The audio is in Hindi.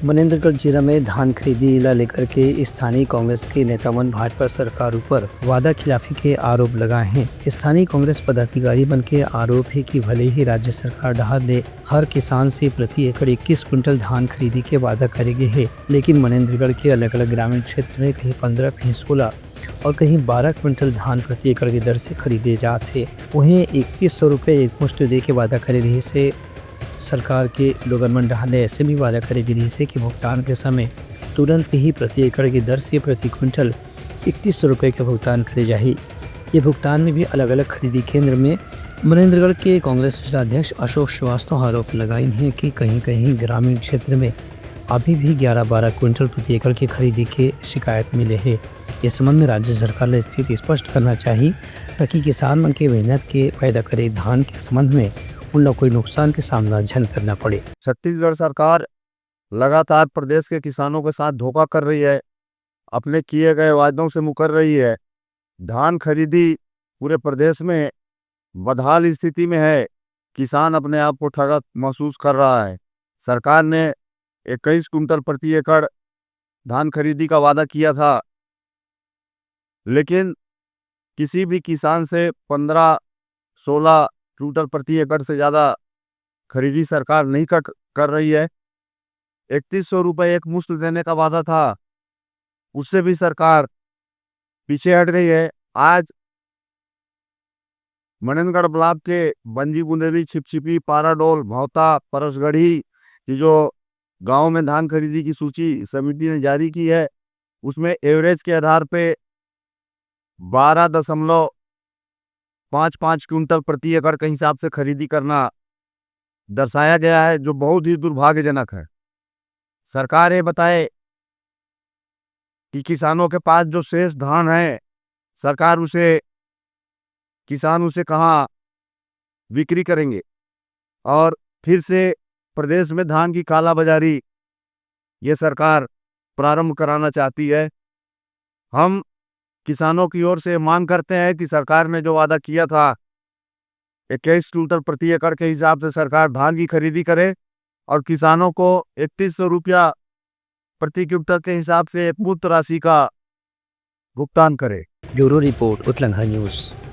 मनेंद्रगढ़ जिला में धान खरीदी ला लेकर के स्थानीय कांग्रेस के नेतावन भाजपा सरकार ऊपर वादा खिलाफी के आरोप लगाए हैं। स्थानीय कांग्रेस पदाधिकारी बन के आरोप है कि भले ही राज्य सरकार डहार ने हर किसान से प्रति एकड़ 21 क्विंटल धान खरीदी के वादा करेगी है, लेकिन मनेंद्रगढ़ के अलग अलग ग्रामीण क्षेत्र में कहीं 15, कहीं 16 और कहीं 12 क्विंटल धान प्रति एकड़ की दर से खरीदे जाते। वहीं 2100 रुपये एक मुश्त दे के वादा करे रही से सरकार के लोगन डहार ने ऐसे भी वादा करे रही से कि भुगतान के समय तुरंत ही प्रति एकड़ की दर से प्रति क्विंटल 3100 रुपये का भुगतान करे जाए। ये भुगतान में भी अलग अलग खरीदी केंद्र में मनेंद्रगढ़ के कांग्रेस जिलाध्यक्ष अशोक श्रीवास्तव आरोप लगाए हैं कि कहीं कहीं ग्रामीण क्षेत्र में अभी भी 11-12 क्विंटल प्रति एकड़ की खरीदी के शिकायत मिले हैं। इस संबंध में राज्य सरकार ने स्थिति स्पष्ट करना चाहिए ताकि किसान मन के मेहनत के पैदा करे धान के संबंध में उन कोई नुकसान के सामना झन करना पड़े। छत्तीसगढ़ सरकार लगातार प्रदेश के किसानों के साथ धोखा कर रही है, अपने किए गए वायदों से मुकर रही है। धान खरीदी पूरे प्रदेश में बदहाल स्थिति में है। किसान अपने आप को ठगा महसूस कर रहा है। सरकार ने 21 कुंटल प्रति एकड़ धान खरीदी का वादा किया था, लेकिन किसी भी किसान से 15-16 क्विंटल प्रति एकड़ से ज़्यादा खरीदी सरकार नहीं कर रही है। 3100 रुपये एक मुश्त देने का वादा था, उससे भी सरकार पीछे हट गई है। आज मनेंद्रगढ़ ब्लॉक के बंजी बुंदेली, छिपछिपी, पाराडोल, भौता, परसगढ़ी की जो गांव में धान खरीदी की सूची समिति ने जारी की है, उसमें एवरेज के आधार पे 12.55 क्विंटल प्रति एकड़ के हिसाब से खरीदी करना दर्शाया गया है, जो बहुत ही दुर्भाग्यजनक है। सरकार ये बताए कि किसानों के पास जो शेष धान है, सरकार किसान उसे कहाँ बिक्री करेंगे और फिर से प्रदेश में धान की कालाबाजारी ये सरकार प्रारंभ कराना चाहती है। हम किसानों की ओर से मांग करते हैं कि सरकार ने जो वादा किया था 21 क्विंटल प्रति एकड़ के हिसाब से सरकार धान की खरीदी करे और किसानों को 3100 रुपया प्रति क्विंटल के हिसाब से मुफ्त राशि का भुगतान करे। ब्यूरो रिपोर्ट उत्तलंघा न्यूज़।